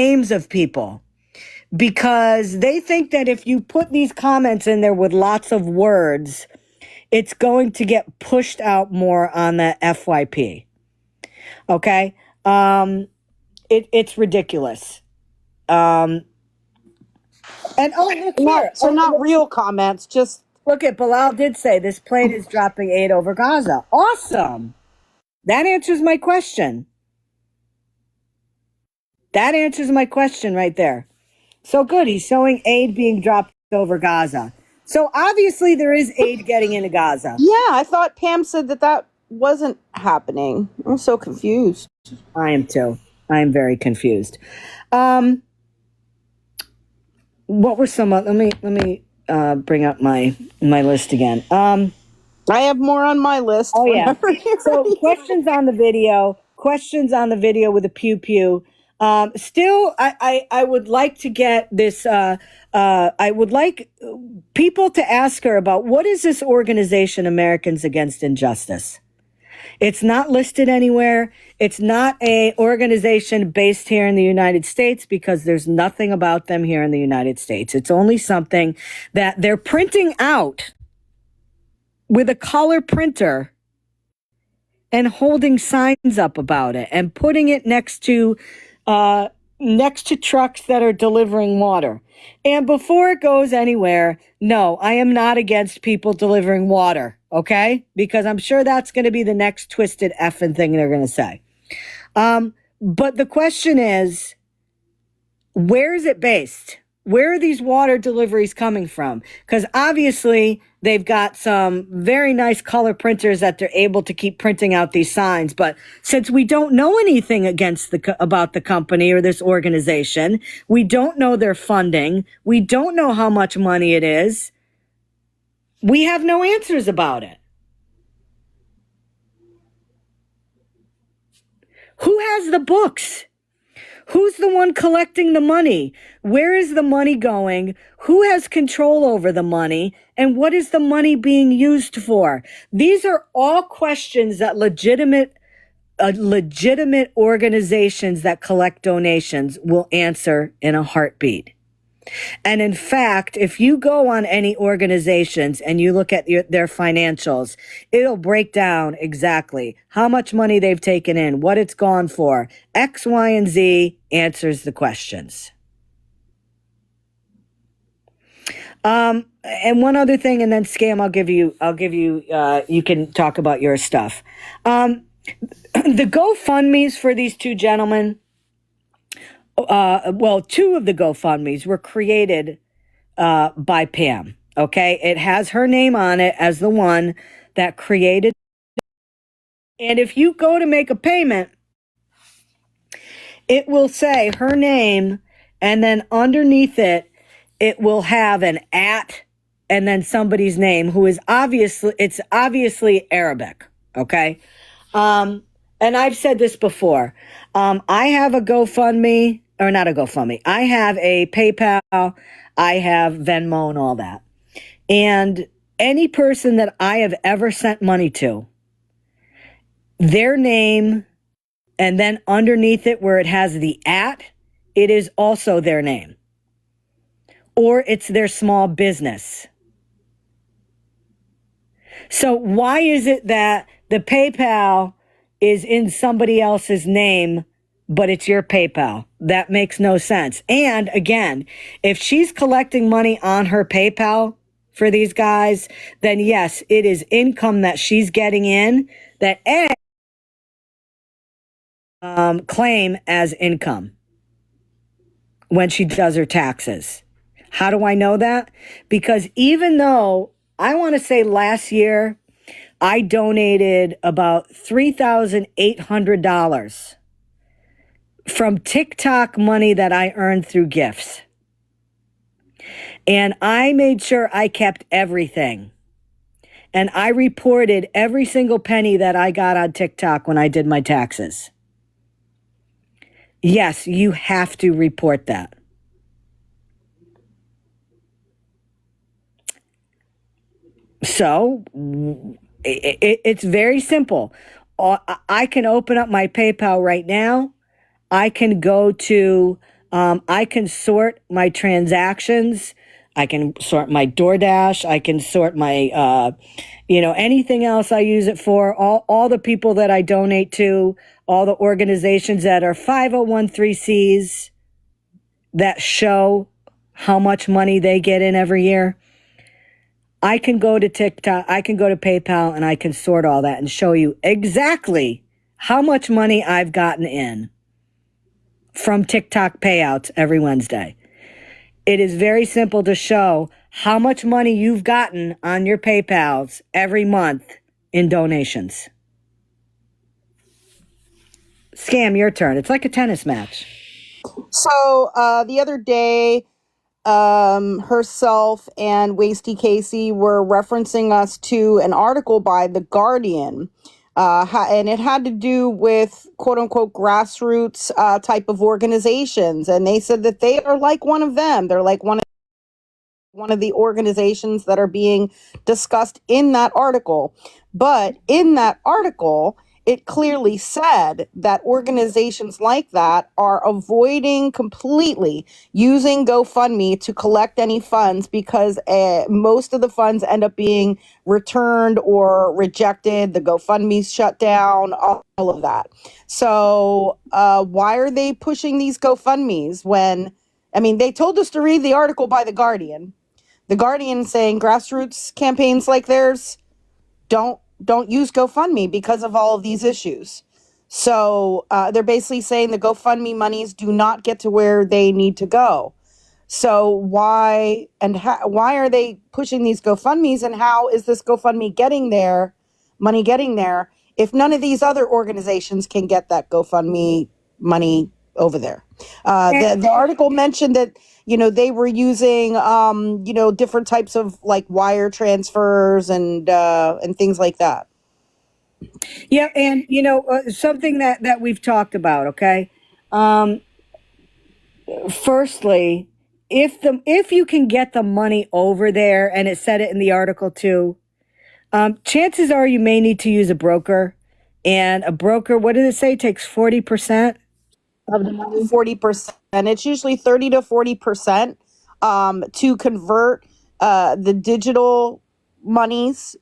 names of people because they think that if you put these comments in there with lots of words, it's going to get pushed out more on the FYP. Okay? It's ridiculous. And look here. Not real comments, just look at Bilal did say this plane is dropping aid over Gaza. Awesome. That answers my question. That answers my question right there. So good. He's showing aid being dropped over Gaza. So obviously there is aid getting into Gaza. Yeah, I thought Pam said that wasn't happening. I'm so confused. I am too. I am very confused. What were some? Let me bring up my list again. I have more on my list. Oh yeah. So questions on the video. Questions on the video with a pew pew. Still, I would like to get this. I would like people to ask her about what is this organization, Americans Against Injustice. It's not listed anywhere. It's not a organization based here in the United States because there's nothing about them here in the United States. It's only something that they're printing out with a color printer and holding signs up about it and putting it next to trucks that are delivering water. And before it goes anywhere, no, I am not against people delivering water, okay? Because I'm sure that's going to be the next twisted effing thing they're going to say. But the question is, where is it based? Where are these water deliveries coming from? Because obviously they've got some very nice color printers that they're able to keep printing out these signs. But since we don't know anything about the company or this organization, we don't know their funding, we don't know how much money it is, we have no answers about it. Who has the books? Who's the one collecting the money? Where is the money going? Who has control over the money? And what is the money being used for? These are all questions that legitimate organizations that collect donations will answer in a heartbeat. And in fact, if you go on any organizations and you look at their financials, it'll break down exactly how much money they've taken in, what it's gone for. X, Y, and Z answers the questions. And one other thing, and then Scam, I'll give you, you can talk about your stuff. The GoFundMes for these two gentlemen, two of the GoFundMes were created by Pam. Okay, it has her name on it as the one that created. And if you go to make a payment, it will say her name, and then underneath it, it will have an @ and then somebody's name who is obviously Arabic. Okay. And I've said this before. I have a GoFundMe, or not a GoFundMe. I have a PayPal. I have Venmo and all that. And any person that I have ever sent money to, their name, and then underneath it where it has the @ it is also their name. Or it's their small business. So why is it that the PayPal is in somebody else's name, but it's your PayPal? That makes no sense. And again, if she's collecting money on her PayPal for these guys, then yes, it is income that she's getting in that claim as income when she does her taxes. How do I know that? Because even though I want to say last year, I donated about $3,800 from TikTok money that I earned through gifts. And I made sure I kept everything. And I reported every single penny that I got on TikTok when I did my taxes. Yes, you have to report that. So it's very simple. I can open up my PayPal right now. I can go to I can sort my transactions. I can sort my DoorDash. I can sort my, anything else I use it for. All the people that I donate to, all the organizations that are 501(c)(3)s that show how much money they get in every year. I can go to TikTok, I can go to PayPal, and I can sort all that and show you exactly how much money I've gotten in from TikTok payouts every Wednesday. It is very simple to show how much money you've gotten on your PayPals every month in donations. Scam, your turn. It's like a tennis match. So the other day, herself and Wasty Casey were referencing us to an article by The Guardian. And it had to do with quote unquote grassroots type of organizations. And they said that they are like one of them. They're like one of the organizations that are being discussed in that article. But in that article, it clearly said that organizations like that are avoiding completely using GoFundMe to collect any funds because most of the funds end up being returned or rejected. The GoFundMe's shut down, all of that. So why are they pushing these GoFundMes when, I mean, they told us to read the article by The Guardian. The Guardian saying grassroots campaigns like theirs don't use GoFundMe because of all of these issues. So they're basically saying the GoFundMe monies do not get to where they need to go. So why are they pushing these GoFundMes, and how is this GoFundMe getting there, money getting there, if none of these other organizations can get that GoFundMe money over there? The article mentioned that they were using different types of like wire transfers and things like that. Yeah, and something that we've talked about. Okay, firstly, if you can get the money over there, and it said it in the article too, chances are you may need to use a broker, and a broker, what did it say, takes 40% of the money? 40%. It's usually 30 to 40% to convert the digital monies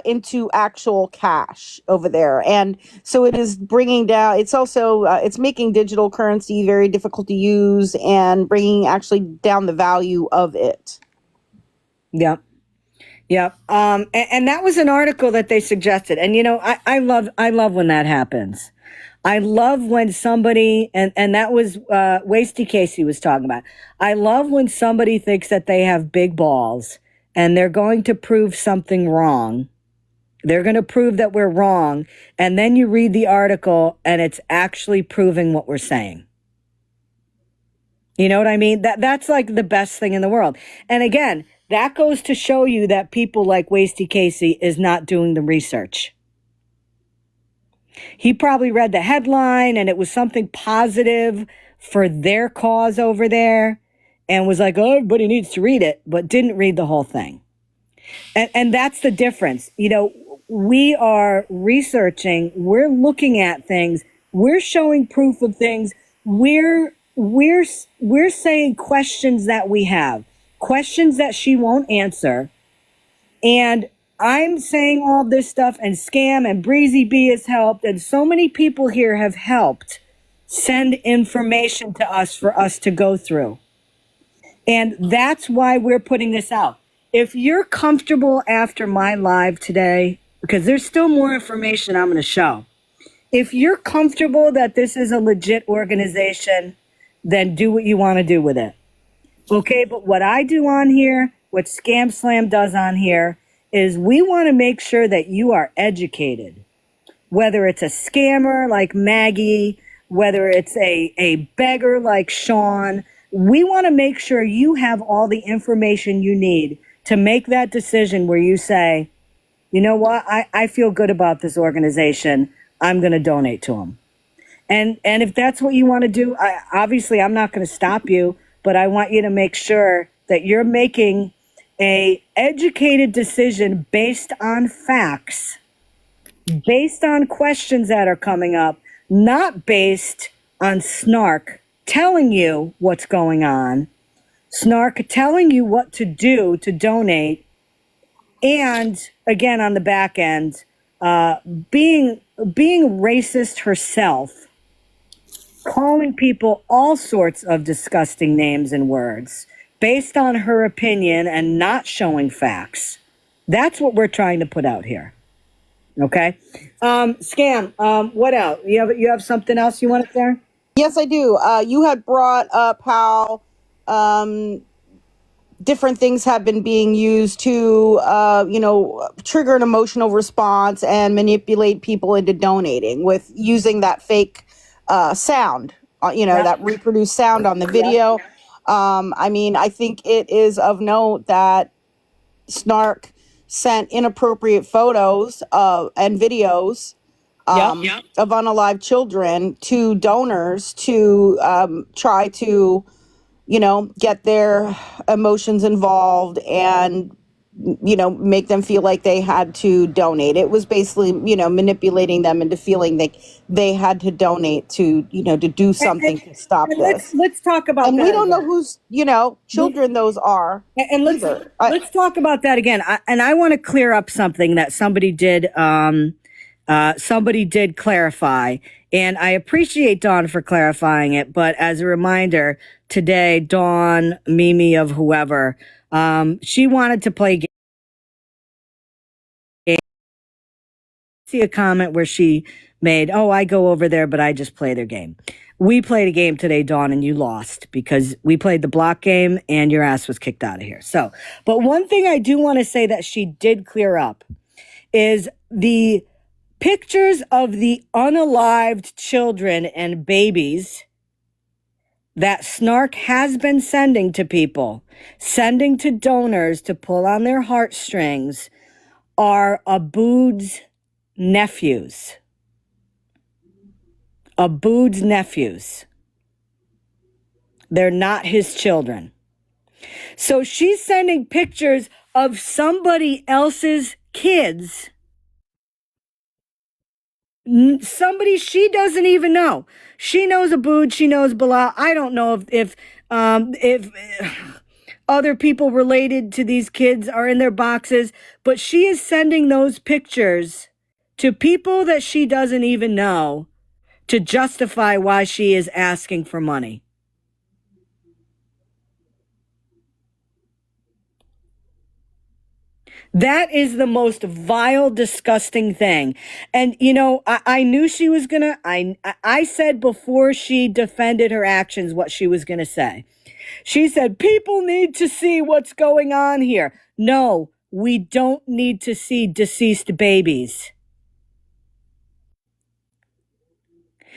into actual cash over there. And so it is bringing down, it's also, it's making digital currency very difficult to use and bringing actually down the value of it. Yep. Yep. And that was an article that they suggested. And I love when that happens. I love when somebody, and that was Wasty Casey was talking about. I love when somebody thinks that they have big balls and they're going to prove something wrong. They're going to prove that we're wrong. And then you read the article and it's actually proving what we're saying. You know what I mean? That's like the best thing in the world. And again, that goes to show you that people like Wasty Casey is not doing the research. He probably read the headline and it was something positive for their cause over there and was like, oh, everybody needs to read it, but didn't read the whole thing. And that's the difference. We are researching, we're looking at things, we're showing proof of things, we're saying questions that we have, questions that she won't answer. And I'm saying all this stuff, and Scam and Breezy B has helped, and so many people here have helped send information to us for us to go through. And that's why we're putting this out. If you're comfortable after my live today, because there's still more information I'm going to show. If you're comfortable that this is a legit organization, then do what you want to do with it. Okay, but what I do on here, what Scamslam does on here, is we want to make sure that you are educated. Whether it's a scammer like Maggie, whether it's a beggar like Sean, we want to make sure you have all the information you need to make that decision where you say, you know what, I feel good about this organization. I'm going to donate to them. And if that's what you want to do, obviously I'm not going to stop you, but I want you to make sure that you're making a educated decision based on facts, based on questions that are coming up, not based on snark telling you what's going on, Snark telling you what to do to donate, and again on the back end, being racist herself, calling people all sorts of disgusting names and words based on her opinion and not showing facts. That's what we're trying to put out here. Okay. Scam, what else? You have something else you want to share? Yes, I do. You had brought up how um, different things have been being used to, trigger an emotional response and manipulate people into donating with using that fake sound, Yep. that reproduced sound on the video. I mean, I think it is of note that Snark sent inappropriate photos and videos Yep. of unalive children to donors to try to, get their emotions involved and, make them feel like they had to donate. It was basically, manipulating them into feeling like they had to donate to, to do something to stop And this. let's talk about And we that don't know again. whose, children those are And either. let's talk about that again. I want to clear up something that somebody did. Somebody did clarify, and I appreciate Dawn for clarifying it. But as a reminder, today, Dawn, Mimi of whoever, she wanted to play game. See a comment where she made, "Oh, I go over there, but I just play their game." We played a game today, Dawn, and you lost because we played the block game and your ass was kicked out of here. So, but one thing I do want to say that she did clear up is the pictures of the unalived children and babies that Snark has been sending to people, sending to donors to pull on their heartstrings, are Abood's nephews. Abood's nephews. They're not his children. So she's sending pictures of somebody else's kids, somebody she doesn't even know. She knows Abood, she knows Bilal. I don't know if other people related to these kids are in their boxes, but she is sending those pictures to people that she doesn't even know to justify why she is asking for money. That is the most vile, disgusting thing. And, I knew she was going to, I said before she defended her actions what she was going to say. She said, people need to see what's going on here. No, we don't need to see deceased babies.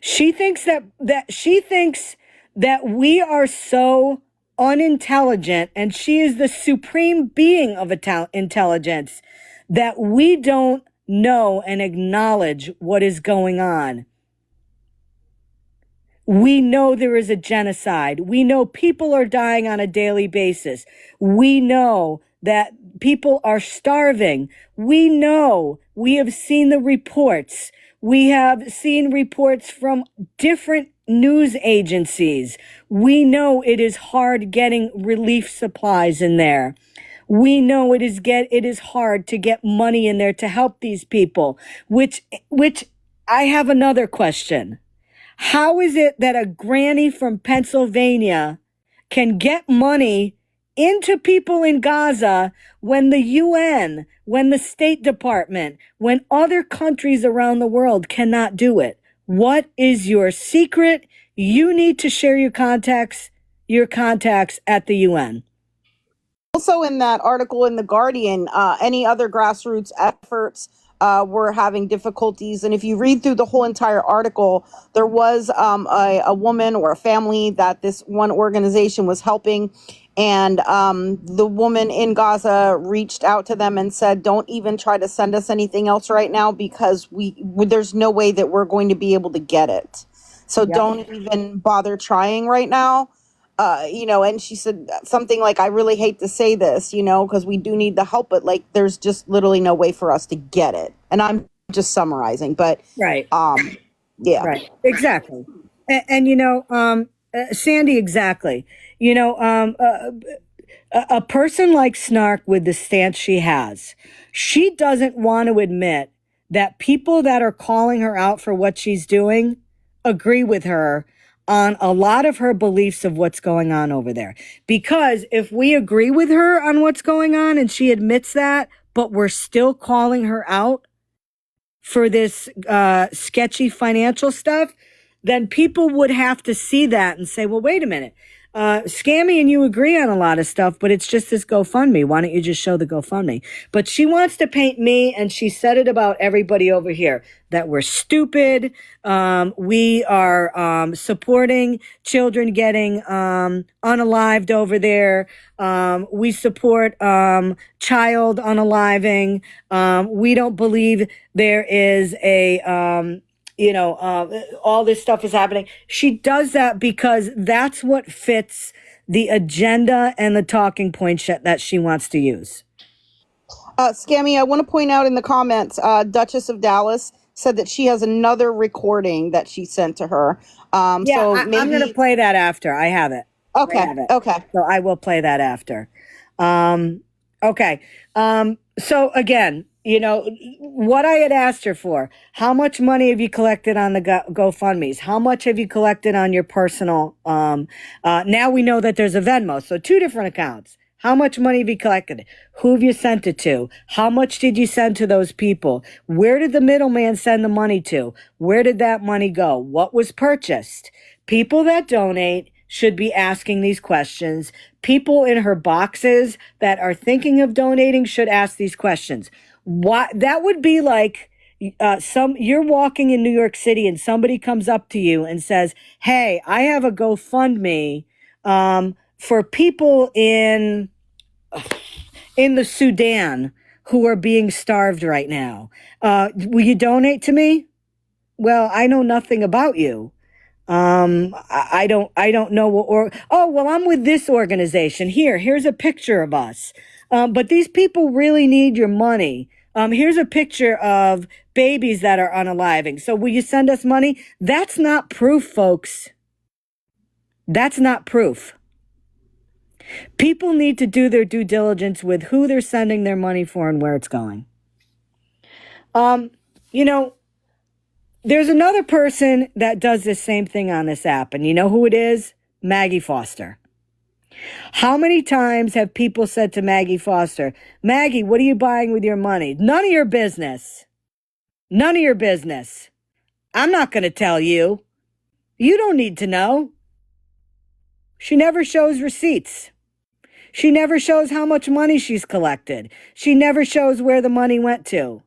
She thinks that we are so unintelligent, and she is the supreme being of intelligence, that we don't know and acknowledge what is going on. We know there is a genocide. We know people are dying on a daily basis. We know that people are starving. We know, we have seen the reports. We have seen reports from different news agencies. We know it is hard getting relief supplies in there. We know it is hard to get money in there to help these people, which I have another question. How is it that a granny from Pennsylvania can get money into people in Gaza when the UN, when the State Department, when other countries around the world cannot do it? What is your secret? You need to share your contacts at the UN. Also, in that article in The Guardian, any other grassroots efforts were having difficulties. And if you read through the whole entire article, there was a woman or a family that this one organization was helping. And the woman in Gaza reached out to them and said, don't even try to send us anything else right now, because there's no way that we're going to be able to get it. So don't even bother trying right now. And she said something like, I really hate to say this, because we do need the help, but like, there's just literally no way for us to get it. And I'm just summarizing, but Right. yeah. Right. Exactly. And Sandy, exactly. You know, a person like Snark with the stance she has, she doesn't want to admit that people that are calling her out for what she's doing agree with her on a lot of her beliefs of what's going on over there. Because if we agree with her on what's going on and she admits that, but we're still calling her out for this sketchy financial stuff, then people would have to see that and say, well, wait a minute. Scammy and you agree on a lot of stuff, but it's just this GoFundMe. Why don't you just show the GoFundMe? But she wants to paint me, and she said it about everybody over here, that we're stupid. We are supporting children getting unalived over there. We support child unaliving. We don't believe there is a all this stuff is happening. She does that because that's what fits the agenda and the talking points that she wants to use. Scammy, I want to point out in the comments, Duchess of Dallas said that she has another recording that she sent to her. Yeah, So I'm going to maybe. play that after. I have it. I Okay. have it. Okay. So I will play that after. Okay. So again, what I had asked her for, how much money have you collected on the GoFundMes? How much have you collected on your personal? Now we know that there's a Venmo. So two different accounts. How much money have you collected? Who have you sent it to? How much did you send to those people? Where did the middleman send the money to? Where did that money go? What was purchased? People that donate should be asking these questions. People in her boxes that are thinking of donating should ask these questions. Why? That would be like you're walking in New York City and somebody comes up to you and says, "Hey, I have a GoFundMe for people in the Sudan who are being starved right now. Will you donate to me?" Well, I know nothing about you. I don't know what, oh, well, I'm with this organization. Here's a picture of us. But these people really need your money. Here's a picture of babies that are unaliving. So will you send us money? That's not proof, folks. That's not proof. People need to do their due diligence with who they're sending their money for and where it's going. You know, there's another person that does the same thing on this app, and you know who it is? Maggie Foster. How many times have people said to Maggie Foster, "Maggie, what are you buying with your money?" None of your business. None of your business. I'm not going to tell you. You don't need to know. She never shows receipts. She never shows how much money she's collected. She never shows where the money went to.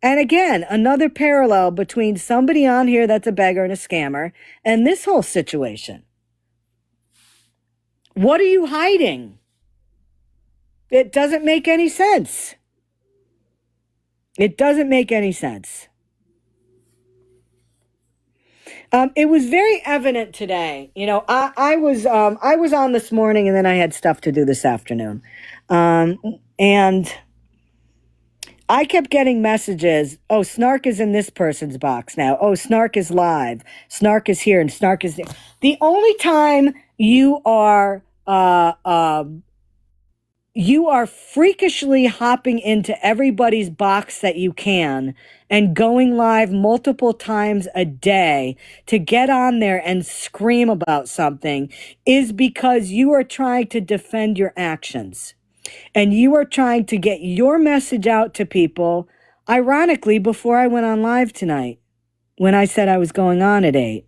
And again, another parallel between somebody on here that's a beggar and a scammer and this whole situation. What are you hiding? It doesn't make any sense. It doesn't make any sense. It was very evident today. I was on this morning, and then I had stuff to do this afternoon, and I kept getting messages. Oh, Snark is in this person's box now. Oh, Snark is live. Snark is here, and Snark is there. The only time you are freakishly hopping into everybody's box that you can and going live multiple times a day to get on there and scream about something is because you are trying to defend your actions and you are trying to get your message out to people. Ironically, before I went on live tonight, when I said I was going on at 8.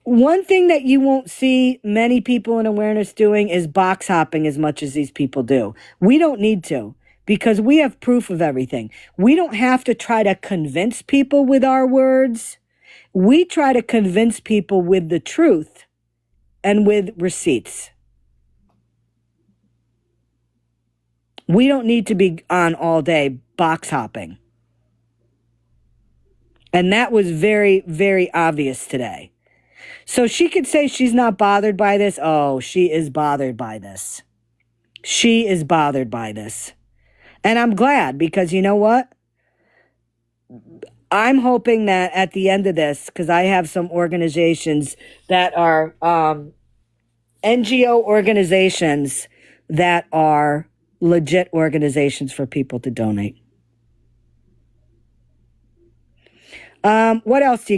One thing that you won't see many people in awareness doing is box hopping as much as these people do. We don't need to because we have proof of everything. We don't have to try to convince people with our words. We try to convince people with the truth and with receipts. We don't need to be on all day box hopping. And that was very, very obvious today. So she could say she's not bothered by this. Oh, she is bothered by this. She is bothered by this. And I'm glad because you know what? I'm hoping that at the end of this, because I have some organizations that are NGO organizations that are legit organizations for people to donate. What else do you